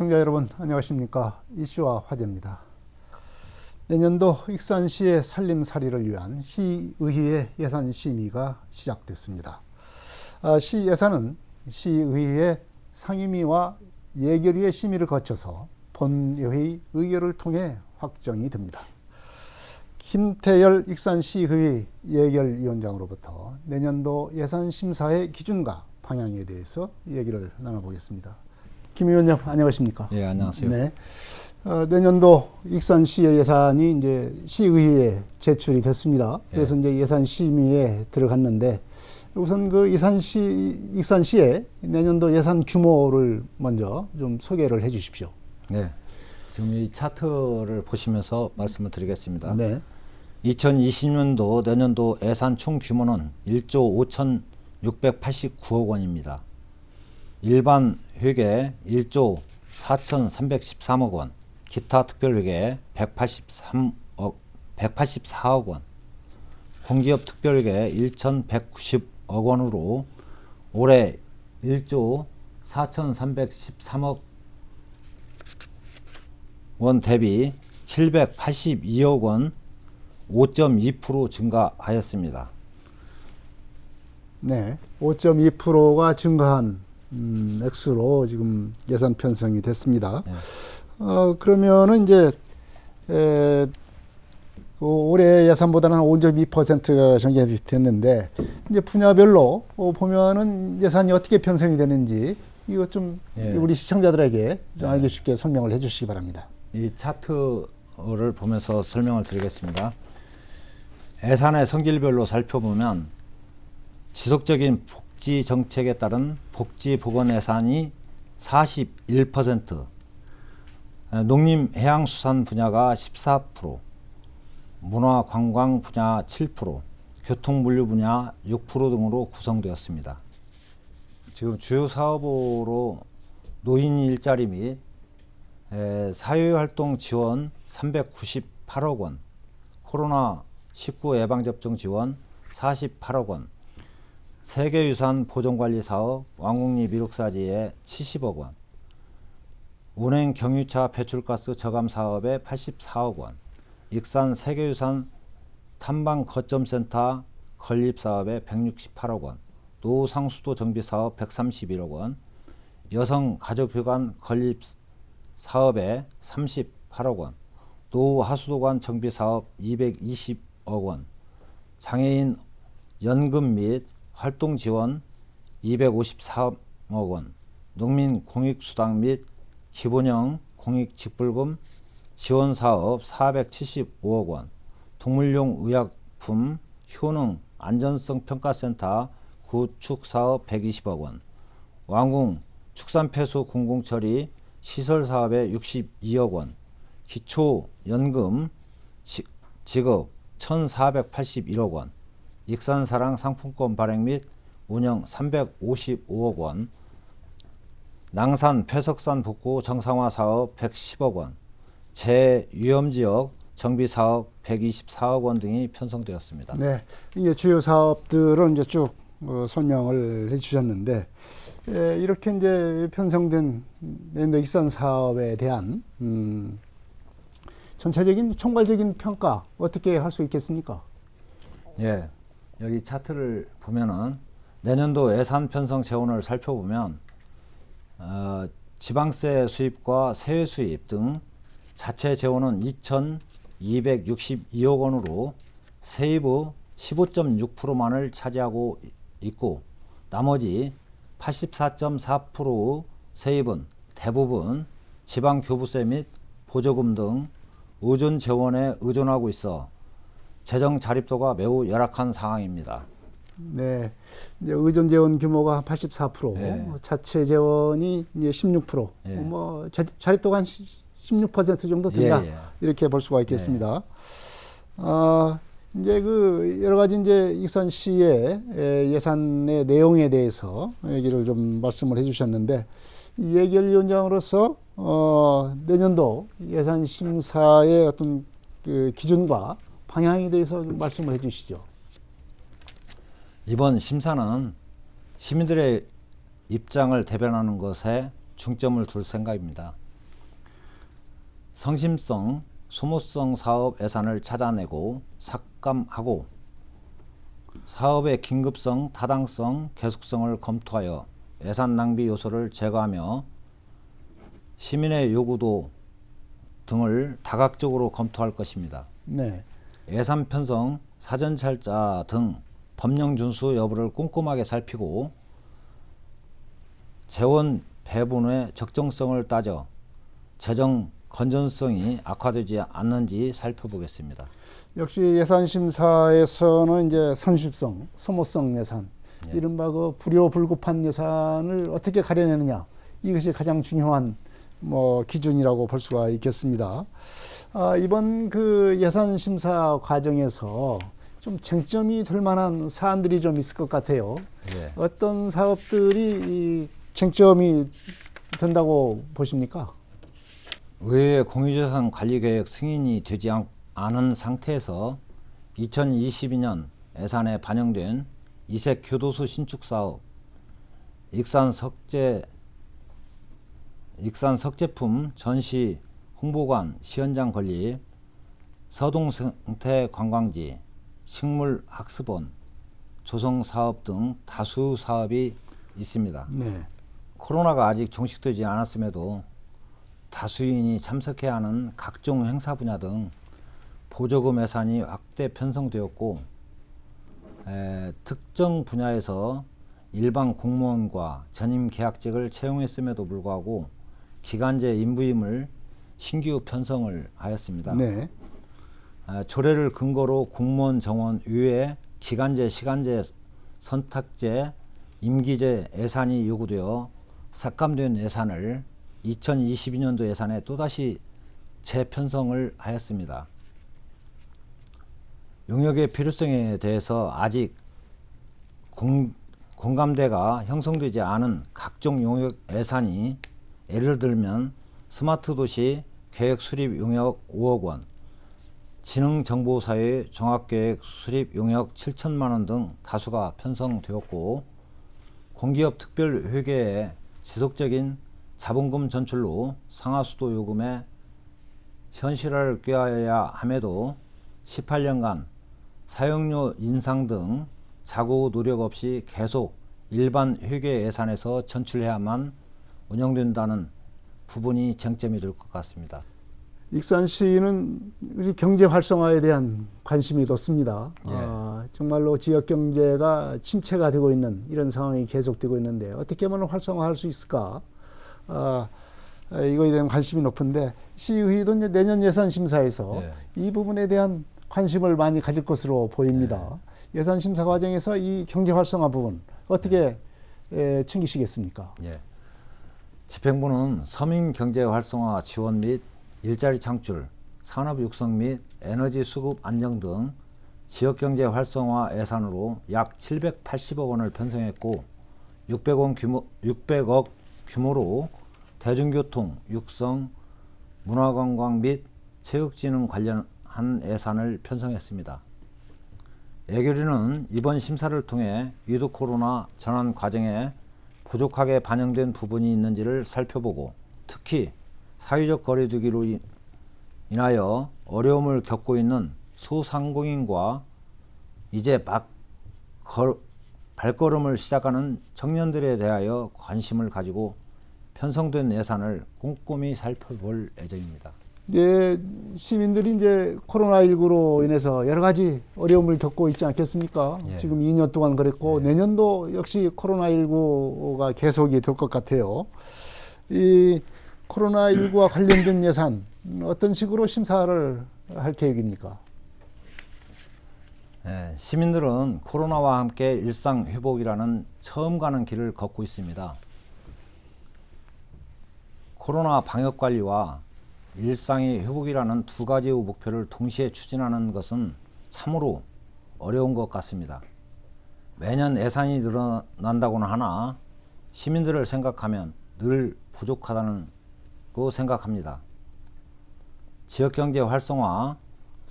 시청자 여러분 안녕하십니까. 이슈와 화제입니다. 내년도 익산시의 살림살이를 위한 시의회 예산 심의가 시작됐습니다. 시 예산은 시의회 상임위와 예결위의 심의를 거쳐서 본회의 의결을 통해 확정이 됩니다. 김태열 익산시의회 예결위원장으로부터 내년도 예산 심사의 기준과 방향에 대해서 얘기를 나눠보겠습니다. 김 위원장 안녕하십니까? 예, 안녕하세요. 네. 내년도 익산시의 예산이 이제 시의회에 제출이 됐습니다. 그래서 이제 예산 심의에 들어갔는데 우선 그 익산시의 내년도 예산 규모를 먼저 좀 소개를 해주십시오. 네. 지금 이 차트를 보시면서 말씀을 드리겠습니다. 네. 2020년도 내년도 예산 총 규모는 1조 5,689억 원입니다. 일반 회계 1조 4,313억 원, 기타 특별회계 184억 원, 공기업 특별회계 1,190억 원으로 올해 1조 4,313억 원 대비 782억 원 5.2% 증가하였습니다. 네, 5.2%가 증가한 액수로 지금 예산 편성이 됐습니다. 네. 그러면은 이제 올해 예산보다는 한 5.2%가 전개가 됐는데 이제 분야별로 보면은 예산이 어떻게 편성이 되는지 이거 좀 우리 시청자들에게 좀 알기 쉽게 설명을 해주시기 바랍니다. 이 차트를 보면서 설명을 드리겠습니다. 예산의 성질별로 살펴보면 지속적인 복지 정책에 따른 복지 보건 예산이 41%, 농림 해양수산 분야가 14%, 문화 관광 분야 7%, 교통 물류 분야 6% 등으로 구성되었습니다. 지금 주요 사업으로 노인 일자리 및 사회활동 지원 398억 원, 코로나19 예방접종 지원 48억 원, 세계유산 보존관리사업 왕궁리 미륵사지에 70억 원, 운행 경유차 배출가스 저감 사업에 84억 원, 익산 세계유산 탐방 거점센터 건립사업에 168억 원, 노상수도 정비사업 131억 원, 여성가족회관 건립 사업에 38억 원, 노하수도관 정비사업 220억 원, 장애인 연금 및 활동 지원 254억 원, 농민 공익수당 및 기본형 공익직불금 지원 사업 475억 원, 동물용 의약품 효능 안전성 평가센터 구축 사업 120억 원, 왕궁 축산폐수 공공처리 시설 사업에 62억 원, 기초연금 지급 1,481억 원, 익산사랑 상품권 발행 및 운영 355억 원, 낭산 폐석산 복구 정상화 사업 110억 원, 재위험지역 정비사업 124억 원 등이 편성되었습니다. 네, 이게 주요 사업들은 이제 쭉 설명을 해주셨는데 이렇게 이제 편성된 내년도 익산 사업에 대한 전체적인 총괄적인 평가 어떻게 할 수 있겠습니까? 예, 여기 차트를 보면은 내년도 예산 편성 재원을 살펴보면 지방세 수입과 세외 수입 등 자체 재원은 2,262억 원으로 세입의 15.6%만을 차지하고 있고 나머지 84.4%의 세입은 대부분 지방교부세 및 보조금 등 의존 재원에 의존하고 있어 재정 자립도가 매우 열악한 상황입니다. 네, 이제 의존 재원 규모가 84%, 네. 자체 재원이 이제 16%, 예. 뭐 자립도가 한 16% 정도 된다. 이렇게 볼 수가 있겠습니다. 이제 그 여러 가지 이제 익산시의 예산의 내용에 대해서 얘기를 좀 말씀을 해주셨는데 이 예결위원장으로서 내년도 예산 심사의 어떤 그 기준과 방향에 대해서 좀 말씀을 해주시죠. 이번 심사는 시민들의 입장을 대변하는 것에 중점을 둘 생각입니다. 성심성, 소모성 사업 예산을 찾아내고 삭감하고 사업의 긴급성, 타당성, 계속성을 검토하여 예산 낭비 요소를 제거하며 시민의 요구도 등을 다각적으로 검토할 것입니다. 네. 예산 편성, 사전 char자 등 법령 준수 여부를 꼼꼼하게 살피고 재원 배분의 적정성을 따져 재정 건전성이 악화되지 않는지 살펴보겠습니다. 역시 예산심사에서는 이제 선심성, 소모성 예산, 예. 이른바 그 불효불급한 예산을 어떻게 가려내느냐, 이것이 가장 중요한 기준이라고 볼 수가 있겠습니다. 이번 그 예산심사 과정에서 좀 쟁점이 될 만한 사안들이 좀 있을 것 같아요. 예. 어떤 사업들이 이 쟁점이 된다고 보십니까? 의회 공유재산 관리계획 승인이 되지 않은 상태에서 2022년 예산에 반영된 이색 교도소 신축 사업, 익산 석제품 전시 홍보관 시연장 건립, 서동생태 관광지, 식물학습원, 조성사업 등 다수 사업이 있습니다. 네. 코로나가 아직 종식되지 않았음에도 다수인이 참석해야 하는 각종 행사 분야 등 보조금 예산이 확대 편성되었고, 특정 분야에서 일반 공무원과 전임 계약직을 채용했음에도 불구하고 기간제 인부임을 신규 편성을 하였습니다. 네. 조례를 근거로 공무원 정원 외에 기간제, 시간제, 선택제, 임기제 예산이 요구되어 삭감된 예산을 2022년도 예산에 또다시 재편성을 하였습니다. 용역의 필요성에 대해서 아직 공감대가 형성되지 않은 각종 용역 예산이 예를 들면 스마트 도시 계획 수립 용역 5억 원, 지능정보사회 종합계획 수립 용역 7천만 원 등 다수가 편성되었고, 공기업 특별회계의 지속적인 자본금 전출로 상하수도 요금의 현실화를 꾀하여야 함에도 18년간 사용료 인상 등 자구 노력 없이 계속 일반 회계 예산에서 전출해야만 운영된다는 부분이 쟁점이 될 것 같습니다. 익산시는 경제 활성화에 대한 관심이 높습니다. 예. 정말로 지역 경제가 침체가 되고 있는 이런 상황이 계속되고 있는데 어떻게 하면 활성화할 수 있을까? 이거에 대한 관심이 높은데 시의회도 이제 내년 예산 심사에서 예. 이 부분에 대한 관심을 많이 가질 것으로 보입니다. 예산 심사 과정에서 이 경제 활성화 부분 어떻게 챙기시겠습니까? 예. 집행부는 서민 경제 활성화 지원 및 일자리 창출, 산업 육성 및 에너지 수급 안정 등 지역 경제 활성화 예산으로 약 780억 원을 편성했고 600억 규모로 대중교통, 육성, 문화관광 및 체육진흥 관련한 예산을 편성했습니다. 예결위는 이번 심사를 통해 위드 코로나 전환 과정에 부족하게 반영된 부분이 있는지를 살펴보고, 특히 사회적 거리두기로 인하여 어려움을 겪고 있는 소상공인과 이제 막 발걸음을 시작하는 청년들에 대하여 관심을 가지고 편성된 예산을 꼼꼼히 살펴볼 예정입니다. 예, 시민들이 이제 코로나19로 인해서 여러 가지 어려움을 겪고 있지 않겠습니까? 예. 지금 2년 동안 그랬고 내년도 역시 코로나19가 계속이 될 것 같아요. 이 코로나19와 관련된 예산 어떤 식으로 심사를 할 계획입니까? 시민들은 코로나와 함께 일상 회복이라는 처음 가는 길을 걷고 있습니다. 코로나 방역 관리와 일상의 회복이라는 두 가지의 목표를 동시에 추진하는 것은 참으로 어려운 것 같습니다. 매년 예산이 늘어난다고는 하나 시민들을 생각하면 늘 부족하다고 생각합니다. 지역경제 활성화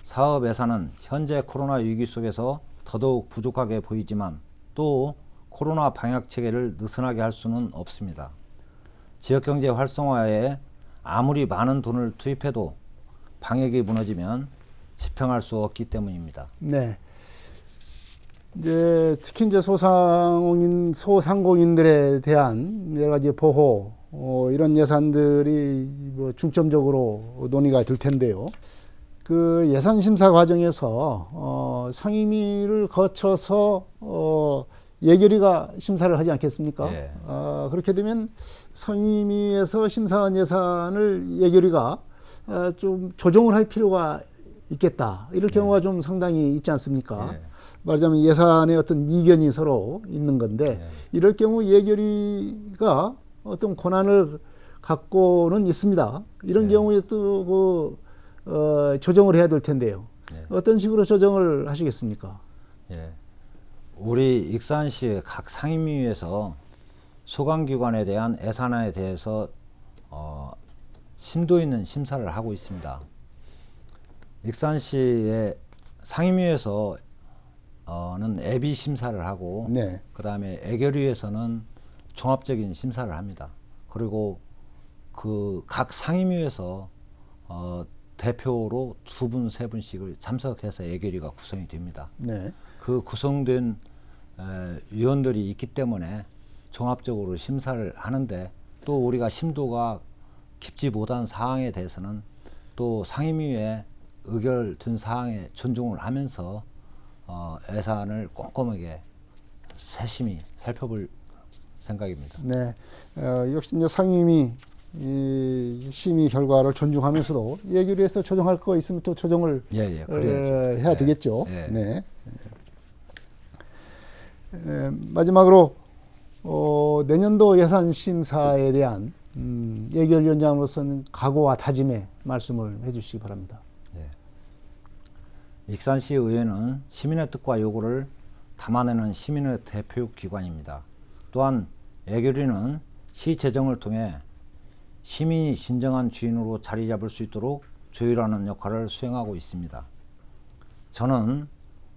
사업 예산은 현재 코로나 위기 속에서 더더욱 부족하게 보이지만 또 코로나 방역 체계를 느슨하게 할 수는 없습니다. 지역경제 활성화에 아무리 많은 돈을 투입해도 방역이 무너지면 지평할 수 없기 때문입니다. 네. 이제 특히 이제 소상공인들에 대한 여러 가지 보호 이런 예산들이 뭐 중점적으로 논의가 될 텐데요. 그 예산 심사 과정에서 상임위를 거쳐서 예결위가 심사를 하지 않겠습니까? 예. 그렇게 되면 상임위에서 심사한 예산을 예결위가 좀 조정을 할 필요가 있겠다. 이럴 경우가 좀 상당히 있지 않습니까? 예. 말하자면 예산에 어떤 이견이 서로 있는 건데 이럴 경우 예결위가 어떤 권한을 갖고는 있습니다. 이런 경우에 또 조정을 해야 될 텐데요. 어떤 식으로 조정을 하시겠습니까? 예. 우리 익산시 각 상임위에서 소관기관에 대한 예산안에 대해서 심도 있는 심사를 하고 있습니다. 익산시의 상임위에서 는 예비 심사를 하고 네. 그 다음에 예결위에서는 종합적인 심사를 합니다. 그리고 그 각 상임위에서 대표로 2분, 3분씩을 참석해서 예결위가 구성이 됩니다. 네. 그 구성된 위원들이 있기 때문에 종합적으로 심사를 하는데 또 우리가 심도가 깊지 못한 사항에 대해서는 또 상임위에 의결된 사항에 존중을 하면서 예산을 꼼꼼하게 세심히 살펴볼 생각입니다. 네. 역시 이제 상임위 이 심의 결과를 존중하면서도 예결위에서 조정할 거 있으면 또 조정을 그래야죠. 해야 되겠죠. 예. 네. 마지막으로 내년도 예산 심사에 대한 예결위원장으로서는 각오와 다짐의 말씀을 해주시기 바랍니다. 익산시 의회는 시민의 뜻과 요구를 담아내는 시민의 대표 기관입니다. 또한 예결위는 시 재정을 통해 시민이 진정한 주인으로 자리 잡을 수 있도록 조율하는 역할을 수행하고 있습니다. 저는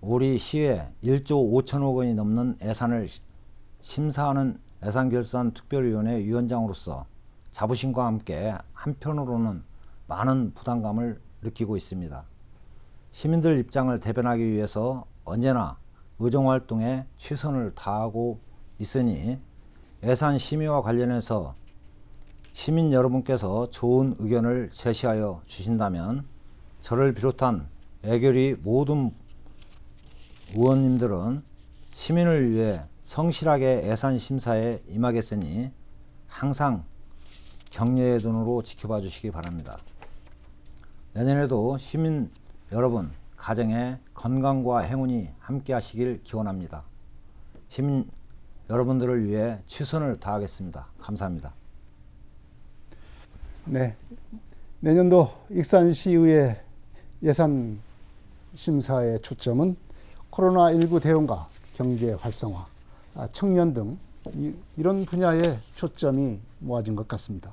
우리 시에 1조 5천억 원이 넘는 예산을 심사하는 예산결산특별위원회 위원장으로서 자부심과 함께 한편으로는 많은 부담감을 느끼고 있습니다. 시민들 입장을 대변하기 위해서 언제나 의정활동에 최선을 다하고 있으니 예산 심의와 관련해서 시민 여러분께서 좋은 의견을 제시하여 주신다면 저를 비롯한 예결위 모든 의원님들은 시민을 위해 성실하게 예산 심사에 임하겠으니 항상 격려의 눈으로 지켜봐 주시기 바랍니다. 내년에도 시민 여러분 가정의 건강과 행운이 함께 하시길 기원합니다. 시민 여러분들을 위해 최선을 다하겠습니다. 감사합니다. 네. 내년도 익산시의회 예산 심사의 초점은 코로나19 대응과 경제 활성화, 청년 등 이런 분야에 초점이 모아진 것 같습니다.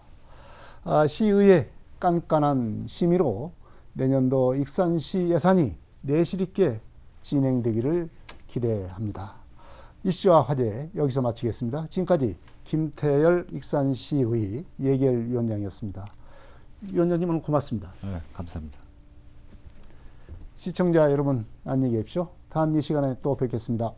시의회 깐깐한 심의로 내년도 익산시 예산이 내실 있게 진행되기를 기대합니다. 이슈와 화제 여기서 마치겠습니다. 지금까지 김태열 익산시의 예결위원장이었습니다. 위원장님 오늘 고맙습니다. 네, 감사합니다. 시청자 여러분 안녕히 계십시오. 다음 이 시간에 또 뵙겠습니다.